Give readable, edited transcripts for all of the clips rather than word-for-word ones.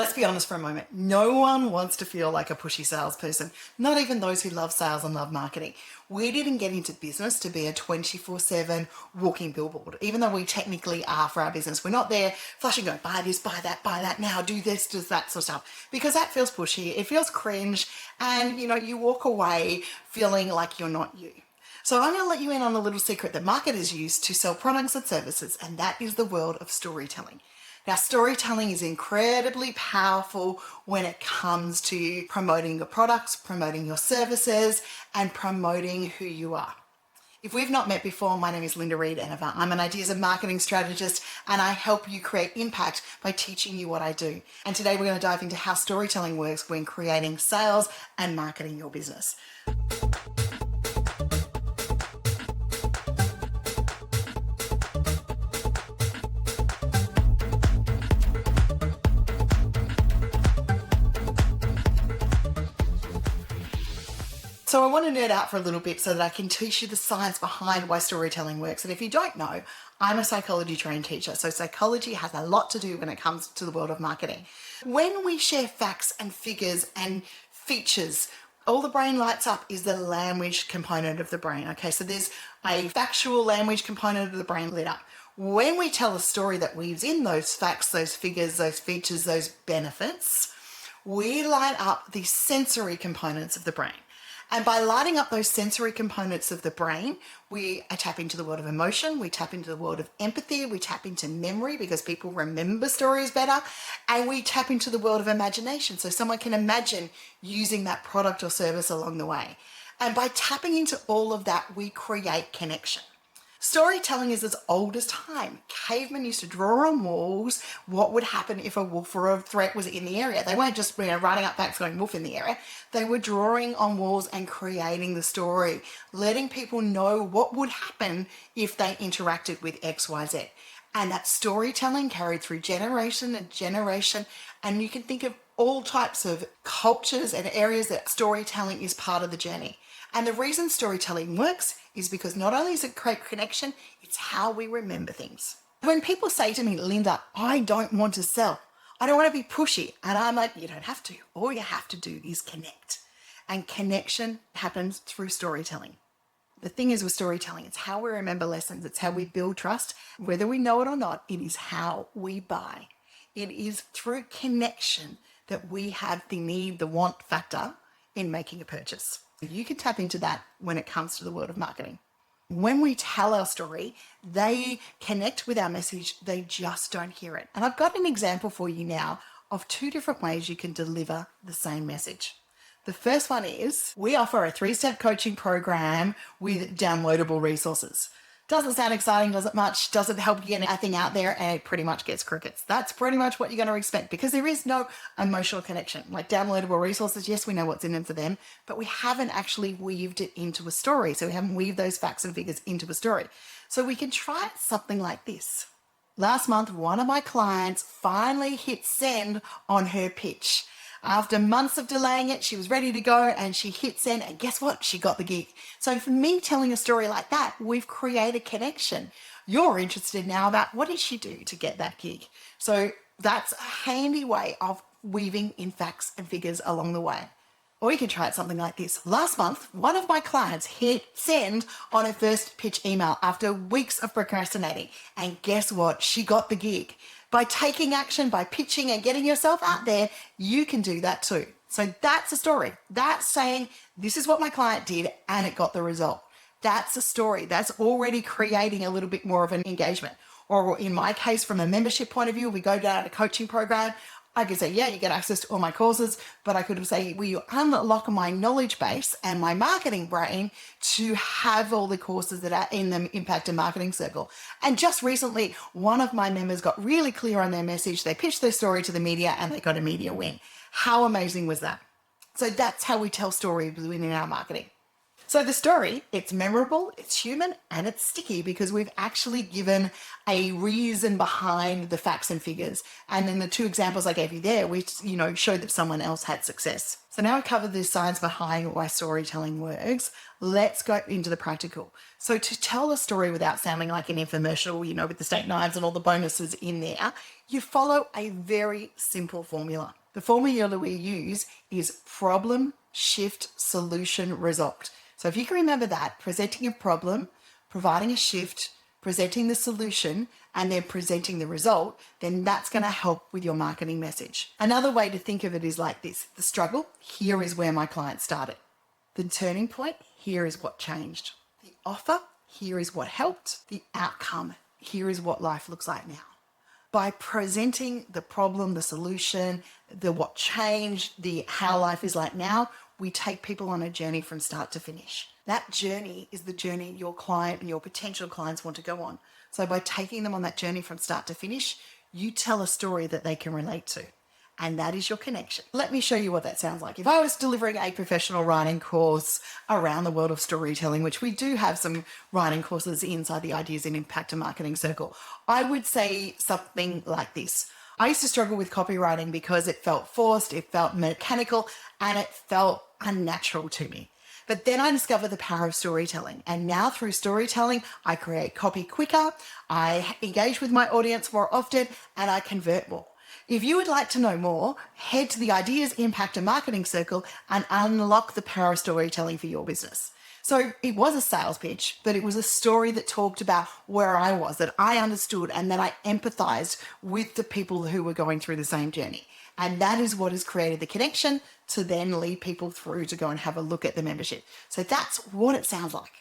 Let's be honest for a moment. No one wants to feel like a pushy salesperson, not even those who love sales and love marketing. We didn't get into business to be a 24/7 walking billboard, even though we technically are for our business. We're not there flashing, going, buy this, buy that now, do this, do that sort of stuff, because that feels pushy, it feels cringe, and you walk away feeling like you're not you. So I'm going to let you in on a little secret that marketers use to sell products and services, and that is the world of storytelling. Now, storytelling is incredibly powerful when it comes to promoting your products, promoting your services, and promoting who you are. If we've not met before, my name is Reed-Enever. I'm an ideas and marketing strategist, and I help you create impact by teaching you what I do. And today we're going to dive into how storytelling works when creating sales and marketing your business. So I want to nerd out for a little bit so that I can teach you the science behind why storytelling works. And if you don't know, I'm a psychology trained teacher. So psychology has a lot to do when it comes to the world of marketing. When we share facts and figures and features, all the brain lights up is the language component of the brain. Okay, so there's a factual language component of the brain lit up. When we tell a story that weaves in those facts, those figures, those features, those benefits, we light up the sensory components of the brain. And by lighting up those sensory components of the brain, we tap into the world of emotion, we tap into the world of empathy, we tap into memory because people remember stories better, and we tap into the world of imagination. So someone can imagine using that product or service along the way. And by tapping into all of that, we create connection. Storytelling is as old as time. Cavemen used to draw on walls what would happen if a wolf or a threat was in the area. They weren't just writing up facts going wolf in the area. They were drawing on walls and creating the story, letting people know what would happen if they interacted with X, Y, Z. And that storytelling carried through generation and generation. And you can think of all types of cultures and areas that storytelling is part of the journey. And the reason storytelling works is because not only does it create connection, it's how we remember things. When people say to me, Linda, I don't want to sell, I don't want to be pushy. And I'm like, you don't have to. All you have to do is connect. And connection happens through storytelling. The thing is with storytelling, it's how we remember lessons. It's how we build trust. Whether we know it or not, it is how we buy. It is through connection that we have the need, the want factor in making a purchase. You can tap into that when it comes to the world of marketing. When we tell our story, they connect with our message, they just don't hear it. And I've got an example for you now of 2 different ways you can deliver the same message. The first one is we offer a 3-step coaching program with downloadable resources. Doesn't sound exciting, doesn't much, doesn't help you get anything out there, and it pretty much gets crickets. That's pretty much what you're going to expect because there is no emotional connection. Like downloadable resources, yes, we know what's in them for them, but we haven't actually weaved it into a story. So we haven't weaved those facts and figures into a story. So we can try something like this. Last month, one of my clients finally hit send on her pitch. After months of delaying it, she was ready to go and she hit send, and guess what? She got the gig. So for me telling a story like that, we've created connection. You're interested now about what did she do to get that gig? So that's a handy way of weaving in facts and figures along the way. Or you can try it something like this. Last month, one of my clients hit send on her first pitch email after weeks of procrastinating. And guess what? She got the gig. By taking action, by pitching and getting yourself out there, you can do that too. So that's a story. That's saying, this is what my client did and it got the result. That's a story. That's already creating a little bit more of an engagement. Or in my case, from a membership point of view, we go down a coaching program. I could say, yeah, you get access to all my courses, but I could say, will you unlock my knowledge base and my marketing brain to have all the courses that are in the Impact and Marketing Circle? And just recently, one of my members got really clear on their message. They pitched their story to the media and they got a media win. How amazing was that? So that's how we tell stories within our marketing. So the story, it's memorable, it's human, and it's sticky because we've actually given a reason behind the facts and figures. And then the two examples I gave you there, we showed that someone else had success. So now I've covered the science behind why storytelling works. Let's go into the practical. So to tell a story without sounding like an infomercial, with the steak knives and all the bonuses in there, you follow a very simple formula. The formula we use is problem, shift, solution, result. So if you can remember that, presenting a problem, providing a shift, presenting the solution, and then presenting the result, then that's going to help with your marketing message. Another way to think of it is like this. The struggle, here is where my client started. The turning point, here is what changed. The offer, here is what helped. The outcome, here is what life looks like now. By presenting the problem, the solution, the what changed, the how life is like now, we take people on a journey from start to finish. That journey is the journey your client and your potential clients want to go on. So by taking them on that journey from start to finish, you tell a story that they can relate to. And that is your connection. Let me show you what that sounds like. If I was delivering a professional writing course around the world of storytelling, which we do have some writing courses inside the Ideas and Impact and Marketing Circle, I would say something like this. I used to struggle with copywriting because it felt forced, it felt mechanical, and it felt unnatural to me. But then I discovered the power of storytelling. And now through storytelling, I create copy quicker, I engage with my audience more often, and I convert more. If you would like to know more, head to the Ideas, Impact and Marketing Circle and unlock the power of storytelling for your business. So it was a sales pitch, but it was a story that talked about where I was, that I understood, and that I empathized with the people who were going through the same journey. And that is what has created the connection to then lead people through to go and have a look at the membership. So that's what it sounds like.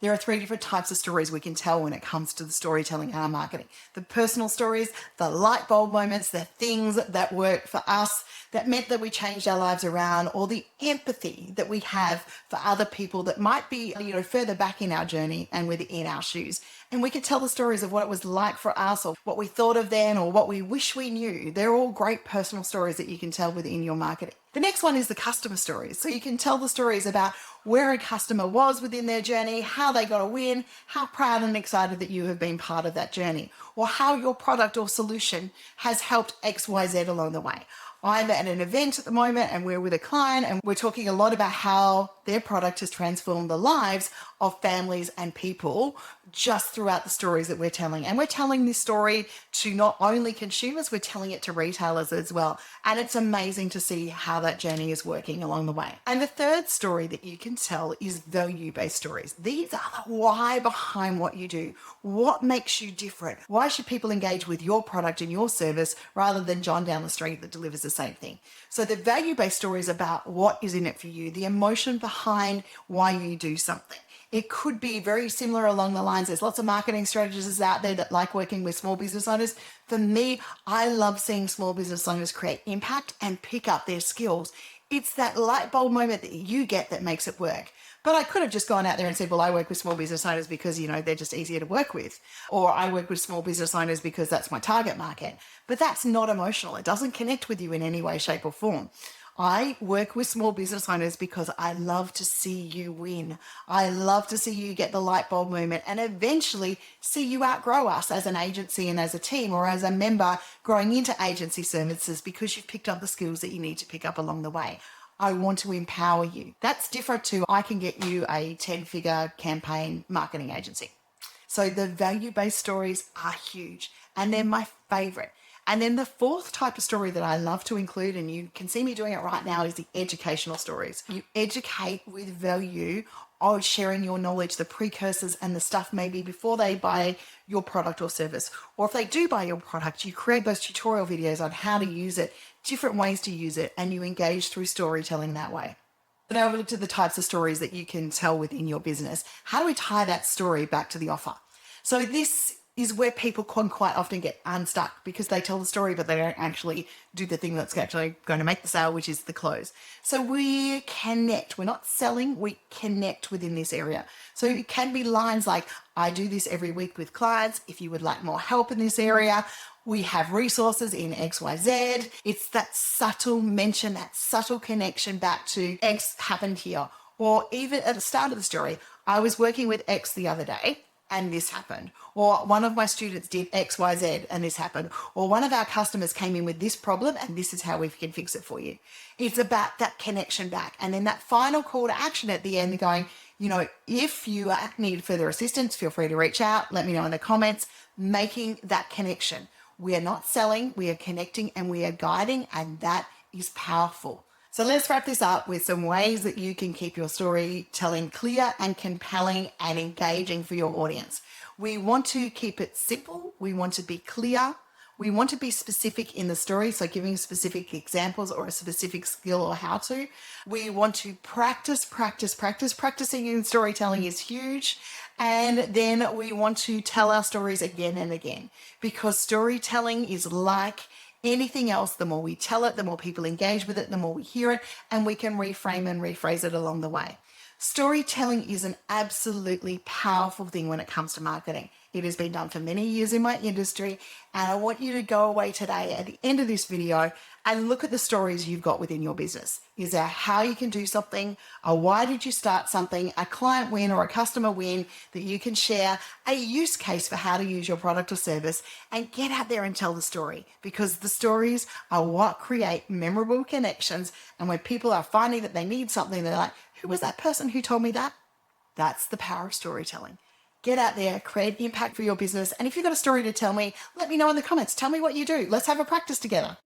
There are 3 different types of stories we can tell when it comes to the storytelling and our marketing. The personal stories, the light bulb moments, the things that work for us, that meant that we changed our lives around, or the empathy that we have for other people that might be, further back in our journey and within our shoes. And we can tell the stories of what it was like for us, or what we thought of then, or what we wish we knew. They're all great personal stories that you can tell within your marketing. The next one is the customer stories. So you can tell the stories about where a customer was within their journey, how they got a win, how proud and excited that you have been part of that journey, or how your product or solution has helped XYZ along the way. I'm at an event at the moment and we're with a client and we're talking a lot about how their product has transformed the lives of families and people just throughout the stories that we're telling. And we're telling this story to not only consumers, we're telling it to retailers as well. And it's amazing to see how that journey is working along the way. And the third story that you can tell is value-based stories. These are the why behind what you do. What makes you different? Why should people engage with your product and your service rather than John down the street that delivers the same thing? So the value-based story is about what is in it for you, the emotion behind why you do something. It could be very similar along the lines. There's lots of marketing strategists out there that like working with small business owners. For me, I love seeing small business owners create impact and pick up their skills. It's that light bulb moment that you get that makes it work. But I could have just gone out there and said, well, I work with small business owners because, they're just easier to work with. Or I work with small business owners because that's my target market. But that's not emotional. It doesn't connect with you in any way, shape or form. I work with small business owners because I love to see you win. I love to see you get the light bulb moment and eventually see you outgrow us as an agency and as a team, or as a member growing into agency services because you've picked up the skills that you need to pick up along the way. I want to empower you. That's different to I can get you a 10-figure campaign marketing agency. So the value-based stories are huge and they're my favorite. And then the fourth type of story that I love to include, and you can see me doing it right now, is the educational stories. You educate with value or sharing your knowledge, the precursors and the stuff maybe before they buy your product or service. Or if they do buy your product, you create those tutorial videos on how to use it, different ways to use it, and you engage through storytelling that way. So now we've looked at the types of stories that you can tell within your business. How do we tie that story back to the offer? So this is where people can quite often get unstuck because they tell the story, but they don't actually do the thing that's actually going to make the sale, which is the close. So we connect. We're not selling, we connect within this area. So it can be lines like, I do this every week with clients. If you would like more help in this area, we have resources in XYZ. It's that subtle mention, that subtle connection back to X happened here. Or even at the start of the story, I was working with X the other day and this happened. Or one of my students did X, Y, Z and this happened. Or one of our customers came in with this problem and this is how we can fix it for you. It's about that connection back. And then that final call to action at the end going, if you need further assistance, feel free to reach out. Let me know in the comments, making that connection. We are not selling, we are connecting and we are guiding, and that is powerful. So let's wrap this up with some ways that you can keep your storytelling clear and compelling and engaging for your audience. We want to keep it simple. We want to be clear. We want to be specific in the story, so giving specific examples or a specific skill or how to. We want to practice. Practicing in storytelling is huge. And then we want to tell our stories again and again, because storytelling is like anything else. The more we tell it, the more people engage with it, the more we hear it, and we can reframe and rephrase it along the way. Storytelling is an absolutely powerful thing when it comes to marketing. It has been done for many years in my industry, and I want you to go away today at the end of this video and look at the stories you've got within your business. Is there how you can do something, a why did you start something, a client win or a customer win that you can share, a use case for how to use your product or service, and get out there and tell the story, because the stories are what create memorable connections. And when people are finding that they need something, they're like, who was that person who told me that? That's the power of storytelling. Get out there, create impact for your business. And if you've got a story to tell me, let me know in the comments. Tell me what you do. Let's have a practice together.